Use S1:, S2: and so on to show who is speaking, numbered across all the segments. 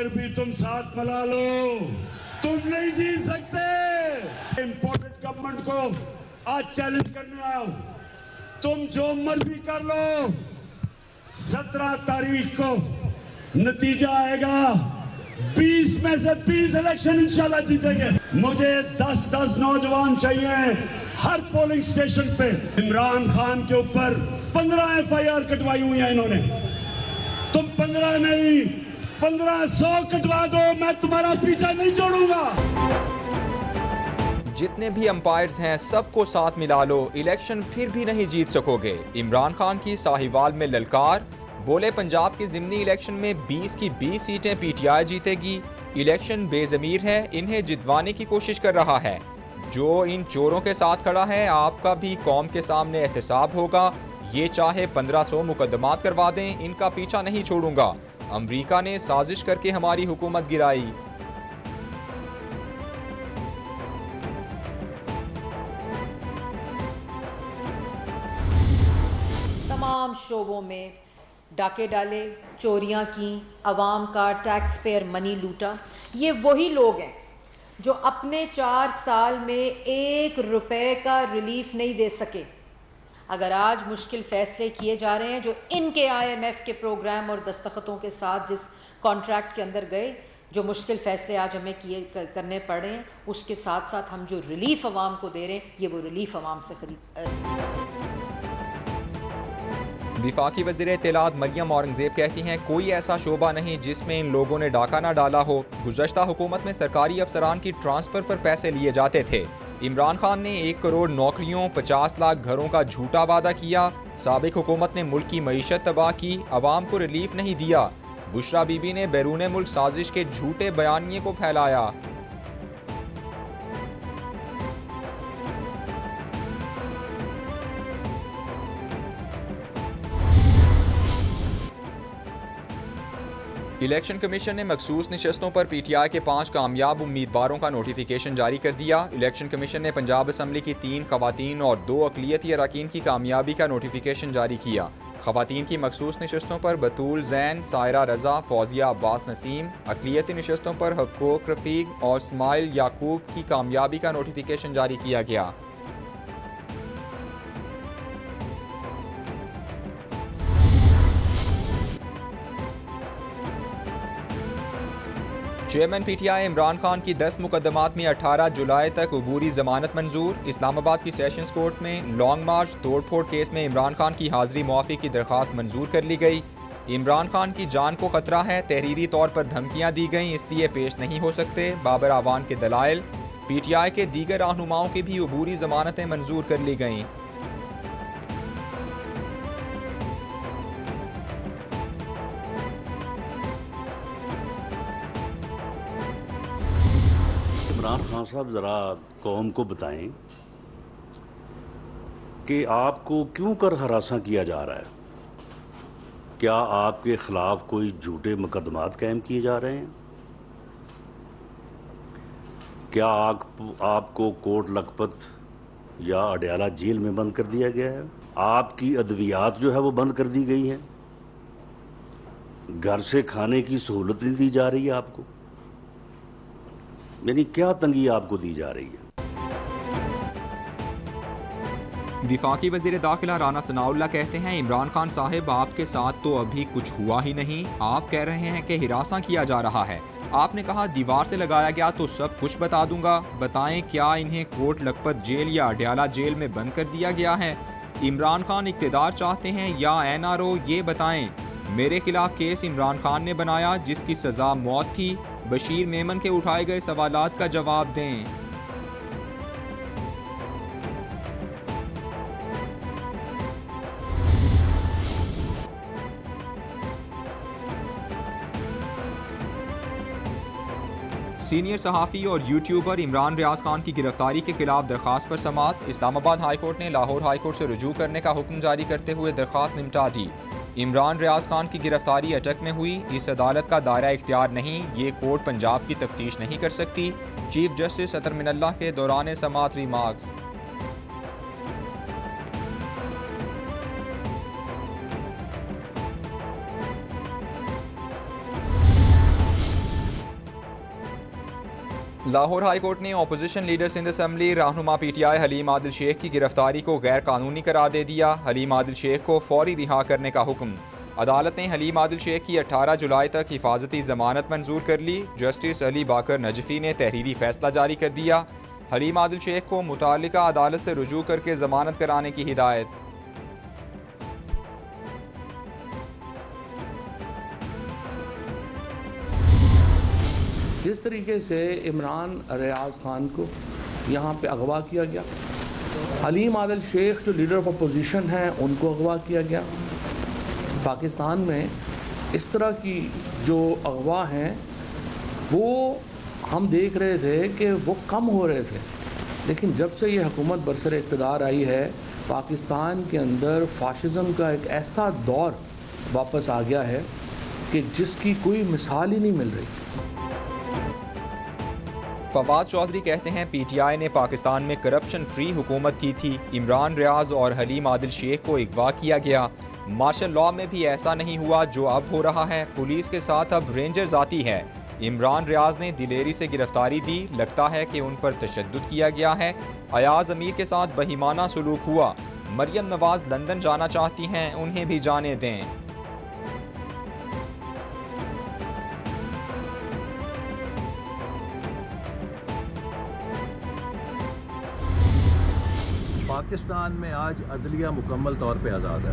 S1: फिर भी तुम साथ मिला लो, तुम नहीं जीत सकते। इंपॉर्टेंट गवर्नमेंट को आज चैलेंज करने आओ, तुम जो मर्जी कर लो, 17 तारीख को नतीजा आएगा, 20 में से 20 इलेक्शन इंशाल्लाह जीतेंगे। मुझे 10-10 नौजवान चाहिए हर पोलिंग स्टेशन पे। इमरान खान के ऊपर 15 FIR कटवाई हुई है इन्होंने, तुम 15 नहीं 1500 कटवा दो, मैं तुम्हारा पीछा नहीं छोड़ूंगा।
S2: जितने भी अंपायर्स हैं सबको साथ मिला लो, इलेक्शन फिर भी नहीं जीत सकोगे। इमरान खान की साहिवाल में ललकार, बोले पंजाब के ज़िमनी इलेक्शन में 20 की 20 सीटें PTI जीतेगी। इलेक्शन बेज़मीर है, इन्हें जितवाने की कोशिश कर रहा है। जो इन चोरों के साथ खड़ा है, आपका भी कौम के सामने एहतसाब होगा। ये चाहे 1500 मुकदमात करवा दें, इनका पीछा नहीं छोड़ूंगा। अमरीका ने साजिश करके हमारी हुकूमत गिराई।
S3: तमाम शोबों में डाके डाले, चोरियां की, आवाम का टैक्स पेयर मनी लूटा। ये वही लोग हैं जो अपने 4 साल में 1 रुपए का रिलीफ नहीं दे सके। अगर आज मुश्किल फ़ैसले किए जा रहे हैं, जो इनके IMF के प्रोग्राम और दस्तखतों के साथ जिस कॉन्ट्रैक्ट के अंदर गए, जो मुश्किल फ़ैसले आज हमें करने पड़ रहे हैं, उसके साथ साथ हम जो रिलीफ आवाम को दे रहे हैं, ये वो रिलीफ आवाम से
S2: वफाकी वज़ीर इत्तलात मरियम औरंगज़ेब कहती हैं, कोई ऐसा शोबा नहीं जिसमें इन लोगों ने डाका ना डाला हो। गुज़श्ता हुकूमत में सरकारी अफसरान की ट्रांसफ़र पर पैसे लिए जाते थे। इमरान खान ने 1 करोड़ नौकरियों, 50 लाख घरों का झूठा वादा किया। साबिक हुकूमत ने मुल्क की मईशत तबाह की, आवाम को रिलीफ नहीं दिया। बुशरा बीबी ने बैरून मुल्क साजिश के झूठे बयानिए को फैलाया। इलेक्शन कमीशन ने मखसूस नशस्तों पर PTI के 5 कामयाब उम्मीदवारों का नोटिफिकेशन जारी कर दिया। इलेक्शन कमीशन ने पंजाब असम्बली की 3 खवातीन और 2 अक़लियती अरकान की कामयाबी का नोटिफिकेशन जारी किया। खवातीन की मखसूस नशस्तों पर बतूल जैन, सायरा रज़ा, फौजिया अब्बास नसीम, अक़लियती नशस्तों पर हक़ूक़ रफ़ीक और इस्माइल याकूब की कामयाबी का नोटिफिकेशन जारी किया गया। चेयरमैन PTI इमरान खान की 10 मुकदमात में 18 जुलाई तक अबूरी जमानत मंजूर। इस्लामाबाद की सेशंस कोर्ट में लॉन्ग मार्च तोड़फोड़ केस में इमरान खान की हाजिरी मुआफ़ी की दरख्वास्त मंजूर कर ली गई। इमरान खान की जान को खतरा है, तहरीरी तौर पर धमकियां दी गईं, इसलिए पेश नहीं हो सकते। बाबर आवान के दलाइल। PTI के दीगर रहनुमाओं की भी अबूरी जमानतें मंजूर कर ली गईं।
S4: इमरान खान साहब ज़रा कौम को बताएं कि आपको क्यों कर हरासा किया जा रहा है? क्या आपके खिलाफ कोई झूठे मुकदमात कायम किए जा रहे हैं? क्या आपको कोट लखपत या अडयाला जेल में बंद कर दिया गया है? आपकी अद्वियात जो है वो बंद कर दी गई है? घर से खाने की सहूलत नहीं दी जा रही है आपको? यानी क्या तंगी आपको दी जा रही है?
S2: वफाकी वज़ीर दाखिला राना सनाउल्लाह कहते हैं, इमरान खान साहिब आपके साथ तो अभी कुछ हुआ ही नहीं। आप कह रहे हैं कि हिरासा किया जा रहा है। आपने कहा दीवार से लगाया गया तो सब कुछ बता दूंगा। बताएं क्या इन्हें कोट लखपत जेल या अडयाला जेल में बंद कर दिया गया है? इमरान खान इक़्तिदार चाहते हैं या NRO? ये बताएं। मेरे खिलाफ केस इमरान खान ने बनाया जिसकी सज़ा मौत थी। बशीर मेमन के उठाए गए सवालात का जवाब दें। सीनियर सहाफ़ी और यूट्यूबर इमरान रियाज खान की गिरफ्तारी के खिलाफ दरख्वास्त पर समाअत। इस्लामाबाद हाई कोर्ट ने लाहौर हाई कोर्ट से रुजू करने का हुक्म जारी करते हुए दरख्वास्त निपटा दी। इमरान रियाज खान की गिरफ्तारी अटक में हुई, इस अदालत का दायरा इख्तियार नहीं, ये कोर्ट पंजाब की तफ्तीश नहीं कर सकती। चीफ जस्टिस अतर मिनल्लाह के दौरान समाअत रिमार्क्स। लाहौर हाई कोर्ट ने अपोजिशन लीडर सिंध असम्बली रहनुमा PTI हलीम आदिल शेख की गिरफ्तारी को गैर कानूनी करार दे दिया। हलीम आदिल शेख को फौरी रिहा करने का हुक्म। अदालत ने हलीम आदिल शेख की 18 जुलाई तक हिफाजती जमानत मंजूर कर ली। जस्टिस अली बाकर नजफी ने तहरीरी फैसला जारी कर दिया। हलीम आदिल शेख को मुतालिका अदालत से रुजू करके जमानत कराने की हिदायत।
S5: जिस तरीके से इमरान रियाज खान को यहाँ पे अगवा किया गया, हलीम आदिल शेख जो लीडर ऑफ अपोजिशन हैं उनको अगवा किया गया, पाकिस्तान में इस तरह की जो अगवा हैं वो हम देख रहे थे कि वो कम हो रहे थे। लेकिन जब से ये हुकूमत बरसर इक़्तिदार आई है, पाकिस्तान के अंदर फाशिज़म का एक ऐसा दौर वापस आ गया है कि जिसकी कोई मिसाल ही नहीं मिल रही।
S2: फवाद चौधरी कहते हैं PTI ने पाकिस्तान में करप्शन फ्री हुकूमत की थी। इमरान रियाज और हलीम आदिल शेख को अगवा किया गया। मार्शल लॉ में भी ऐसा नहीं हुआ जो अब हो रहा है। पुलिस के साथ अब रेंजर्स आती है। इमरान रियाज ने दिलेरी से गिरफ्तारी दी। लगता है कि उन पर तशद्दुद किया गया है। अयाज अमीर के साथ बेईमाना सलूक हुआ। मरियम नवाज लंदन जाना चाहती हैं, उन्हें भी जाने दें।
S6: पाकिस्तान में आज अदलिया मुकम्मल तौर पे आज़ाद है।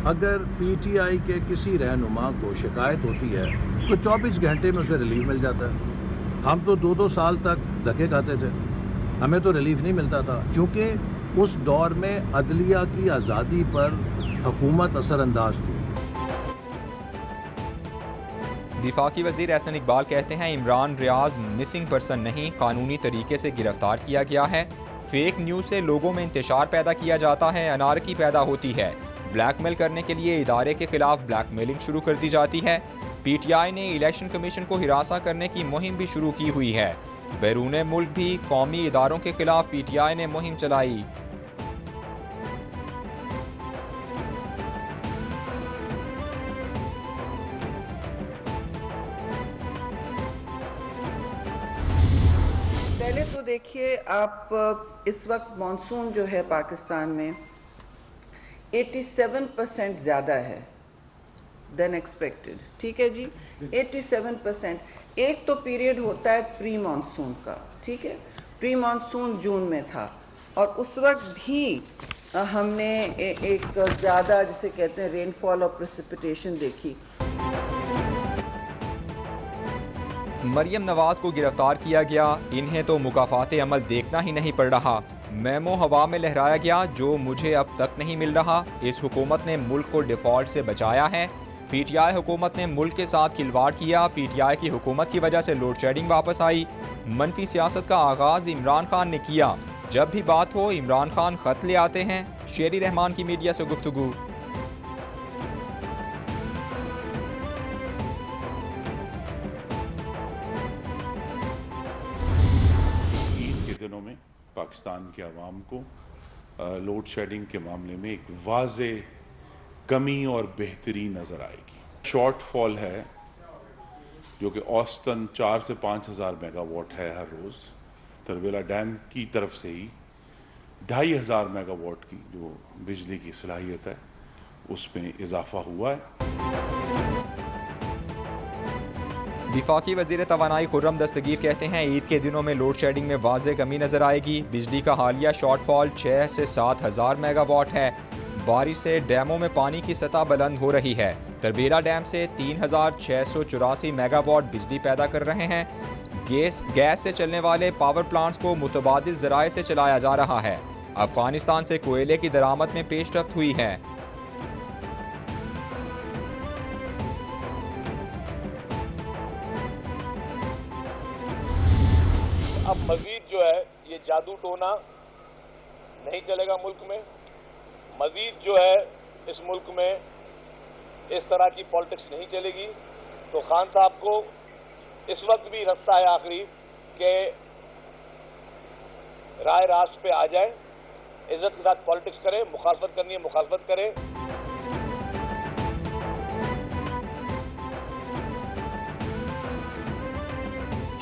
S6: अगर PTI के किसी रहनुमा को शिकायत होती है तो 24 घंटे में उसे रिलीफ मिल जाता है। हम तो 2-2 साल तक धक्के खाते थे, हमें तो रिलीफ नहीं मिलता था, क्योंकि उस दौर में अदलिया की आज़ादी पर हुकूमत असरअंदाज थी।
S2: वफाकी वज़ीर एहसन इकबाल कहते हैं इमरान रियाज मिसिंग पर्सन नहीं, कानूनी तरीके से गिरफ्तार किया गया है। फेक न्यूज़ से लोगों में इंतशार पैदा किया जाता है, अनारकी पैदा होती है। ब्लैकमेल करने के लिए इदारे के खिलाफ ब्लैकमेलिंग शुरू कर दी जाती है। PTI ने इलेक्शन कमीशन को हिरासा करने की मुहिम भी शुरू की हुई है। बैरून मुल्क भी कौमी इदारों के खिलाफ PTI ने मुहिम चलाई।
S7: पहले तो देखिए आप, इस वक्त मॉनसून जो है पाकिस्तान में 87% ज़्यादा है देन एक्सपेक्टेड। ठीक है जी, 87%। एक तो पीरियड होता है प्री मॉनसून का, ठीक है, प्री मॉनसून जून में था और उस वक्त भी हमने एक ज़्यादा जिसे कहते हैं रेनफॉल और प्रेसिपिटेशन देखी।
S2: मरियम नवाज को गिरफ्तार किया गया। इन्हें तो मुकाफाते अमल देखना ही नहीं पड़ रहा। मेमो हवा में लहराया गया जो मुझे अब तक नहीं मिल रहा। इस हुकूमत ने मुल्क को डिफॉल्ट से बचाया है। PTI हुकूमत ने मुल्क के साथ खिलवाड़ किया। PTI की हुकूमत की वजह से लोड शेडिंग वापस आई। मनफी सियासत का आगाज इमरान खान ने किया। जब भी बात हो इमरान खान खत ले आते हैं। शेरी रहमान की मीडिया से गुफ्तगू।
S8: दिनों में पाकिस्तान के अवाम को लोड शेडिंग के मामले में एक वाज़े कमी और बेहतरी नज़र आएगी। शॉर्टफॉल है जो कि औसतन 4 से 5 हज़ार मेगावाट है हर रोज़। तरबेला डैम की तरफ से ही 2,500 मेगावाट की जो बिजली की सलाहियत है उसमें इजाफा हुआ है।
S2: वफाकी वज़ीर तवानाई खुर्रम दस्तगीर कहते हैं ईद के दिनों में लोड शेडिंग में वाज़े कमी नज़र आएगी। बिजली का हालिया शॉर्टफॉल 6 से 7 हज़ार मेगावाट है। बारिश से डैमों में पानी की सतह बुलंद हो रही है। तरबेला डैम से 3,684 मेगावाट बिजली पैदा कर रहे हैं। गैस से चलने वाले पावर प्लांट्स को मुतबादिल ज़राए से चलाया जा रहा है। अफगानिस्तान से कोयले की दरामद में पेशरफ्त हुई है।
S9: अब मजीद जो है ये जादू टोना नहीं चलेगा मुल्क में। मजीद जो है इस मुल्क में इस तरह की पॉलिटिक्स नहीं चलेगी। तो खान साहब को इस वक्त भी रास्ता है आखिरी कि राय रास्त पे आ जाए, इज्जत के साथ पॉलिटिक्स करे, मुखालफत करनी है मुखालफत करे।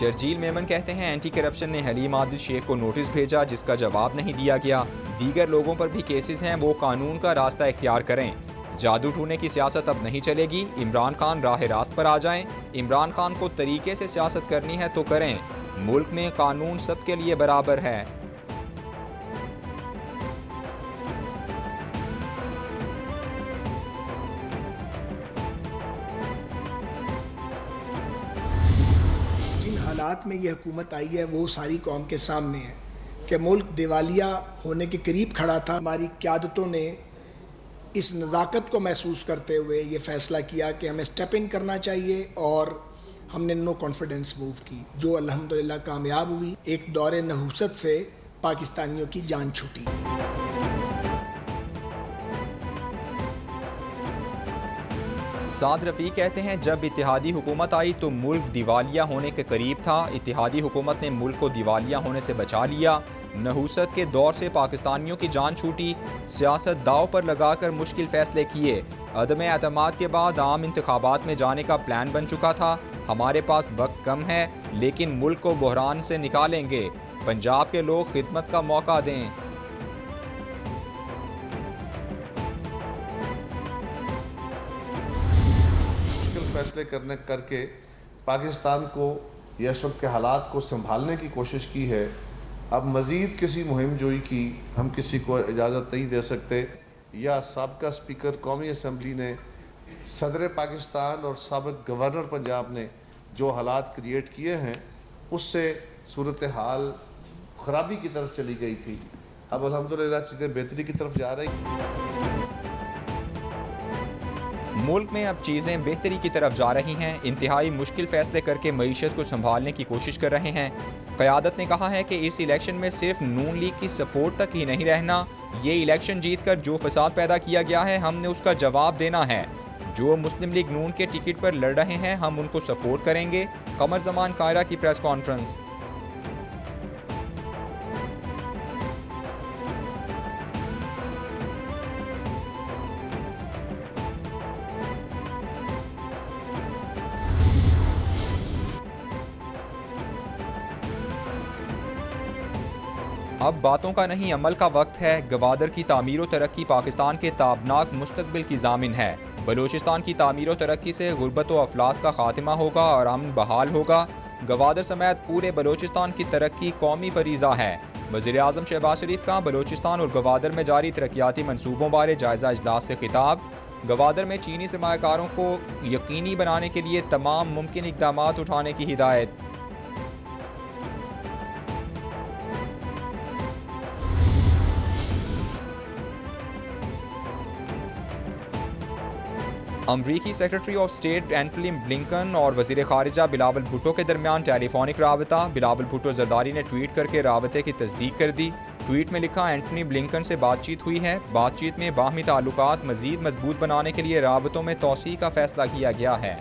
S2: शर्जील मेमन कहते हैं एंटी करप्शन ने हलीम आदिल शेख को नोटिस भेजा जिसका जवाब नहीं दिया गया। दीगर लोगों पर भी केसेस हैं, वो कानून का रास्ता इख्तियार करें। जादू टूने की सियासत अब नहीं चलेगी। इमरान खान राह रास्त पर आ जाएं। इमरान खान को तरीके से सियासत करनी है तो करें। मुल्क में कानून सबके लिए बराबर है।
S10: जिन हालात में ये हुकूमत आई है वो सारी कौम के सामने है कि मुल्क दिवालिया होने के करीब खड़ा था। हमारी क़यादतों ने इस नज़ाकत को महसूस करते हुए ये फ़ैसला किया कि हमें स्टेप इन करना चाहिए और हमने नो कॉन्फिडेंस मूव की, जो अल्हम्दुलिल्लाह कामयाब हुई। एक दौरे नहूसत से पाकिस्तानियों की जान छूटी।
S2: साद रफ़ी कहते हैं जब इत्तेहादी हुकूमत आई तो मुल्क दिवालिया होने के करीब था। इत्तेहादी हुकूमत ने मुल्क को दिवालिया होने से बचा लिया। नहूसत के दौर से पाकिस्तानियों की जान छूटी। सियासत दाव पर लगाकर मुश्किल फैसले किए। अदम एतमाद के बाद आम इंतखाबात में जाने का प्लान बन चुका था। हमारे पास वक्त कम है लेकिन मुल्क को बहरान से निकालेंगे। पंजाब के लोग खिदमत का मौका दें।
S11: फैसले करके पाकिस्तान को या इस वक्त के हालात को संभालने की कोशिश की है। अब मज़ीद किसी मुहिम जोई की हम किसी को इजाज़त नहीं दे सकते। या साबका स्पीकर कौमी असम्बली ने, सदर पाकिस्तान और साबिक़ गवर्नर पंजाब ने जो हालात क्रिएट किए हैं उससे सूरत हाल ख़राबी की तरफ चली गई थी। अब अल्हम्दुलिल्लाह चीज़ें बेहतरी की तरफ जा रही।
S2: मुल्क में अब चीज़ें बेहतरी की तरफ जा रही हैं। इंतहाई मुश्किल फैसले करके मईशत को संभालने की कोशिश कर रहे हैं। क़यादत ने कहा है कि इस इलेक्शन में सिर्फ नून लीग की सपोर्ट तक ही नहीं रहना, ये इलेक्शन जीतकर जो फसाद पैदा किया गया है हमने उसका जवाब देना है। जो मुस्लिम लीग नून के टिकट पर लड़ रहे हैं हम उनको सपोर्ट करेंगे। कमर जमान कायरा की प्रेस कॉन्फ्रेंस। अब बातों का नहीं अमल का वक्त है। गवादर की तामीर व तरक्की पाकिस्तान के ताबनाक मुस्तकबिल की ज़ामिन है। बलूचिस्तान की तामीर व तरक्की से गुर्बत व अफलास का खात्मा होगा और अमन बहाल होगा। गवादर समेत पूरे बलूचिस्तान की तरक्की कौमी फरीज़ा है। वज़ीर आज़म शहबाज शरीफ का बलूचिस्तान और गवादर में जारी तरक्याती मनसूबों बारे जायज़ा इजलास से खिताब। गवादर में चीनी सरमायाकारों को यकीनी बनाने के लिए तमाम मुमकिन इक़दामात उठाने की हिदायत। अमरीकी secretary of state Antony Blinken और वज़ीर ख़ारिजा बिलावल भुट्टो के दरमियान टेलीफोनिक राबता। बिलावल भुट्टो जरदारी ने ट्वीट करके राबते की तस्दीक कर दी। ट्वीट में लिखा, एंटनी ब्लिंकन से बातचीत हुई है। बातचीत में बाहमी ताल्लुकात मज़ीद मजबूत बनाने के लिए राबतों में तोसी का फैसला किया गया है।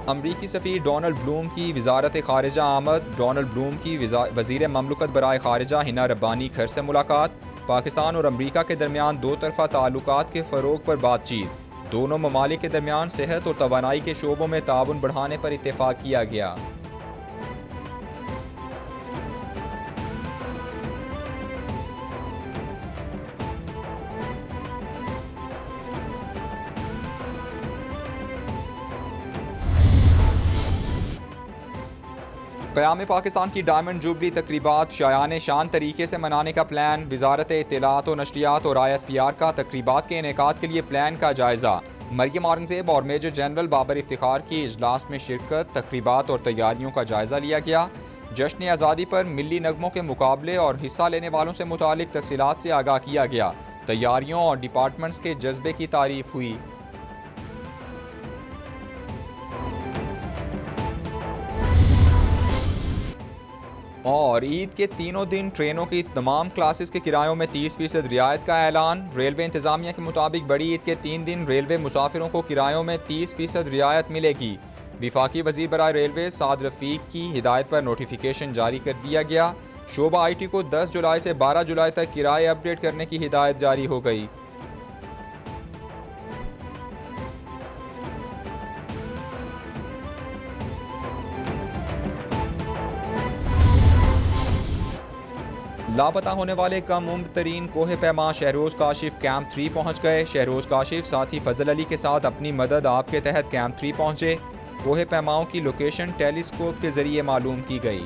S2: अमरीकी सफ़ीर डोनाल्ड ब्लूम की वज़ारत ख़ारिजा आमद। डोनाल्ड ब्लूम की वज़ीर ममलकत बराए ख़ारिजा हिना रब्बानी खर से मुलाकात। पाकिस्तान और अमरीका के दरमियान दो तरफ़ा ताल्लुकात के फ़रोग़ पर बातचीत। दोनों ममालिक के दरमियान सेहत और तवानाई के शोबों में ताउन बढ़ाने पर इत्तेफ़ाक़ किया गया। क़याम पाकिस्तान की डायमंड जुबली तकरीबात शायान शान तरीके से मनाने का प्लान। वज़ारत इत्तलात व नशरियात और ISPR का तकरीबात के इनेकाद के लिए प्लान का जायज़ा। मरियम औरंगज़ेब और मेजर जनरल बाबर इफ्तिखार की इजलास में शिरकत। तकरीबात और तैयारियों का जायज़ा लिया गया। जश्न आज़ादी पर मिली नगमों के मुकाबले और हिस्सा लेने वालों से मुतालिक तफसीलात से आगाह किया गया। तैयारियों और डिपार्टमेंट्स के जज्बे की तारीफ हुई। और ईद के तीनों दिन ट्रेनों की तमाम क्लासेस के किरायों में 30% रियायत का ऐलान। रेलवे इंतज़ामिया के मुताबिक बड़ी ईद के 3 दिन रेलवे मुसाफिरों को किरायों में 30% रियायत मिलेगी। विफाकी वज़ीर बराए रेलवे साद रफ़ीक की हिदायत पर नोटिफिकेशन जारी कर दिया गया। शोबा IT को 10 जुलाई से 12 जुलाई तक किराए अपडेट करने की हिदायत जारी हो गई। लापता होने वाले कम उम्र तरीन कोहे पैमा शहरोज़ काशिफ कैंप 3 पहुँच गए। शहरोज़ काशिफ साथी फजल अली के साथ अपनी मदद आपके तहत कैंप 3 पहुँचे। कोहे पैमाओं की लोकेशन टेलीस्कोप के जरिए मालूम की गई।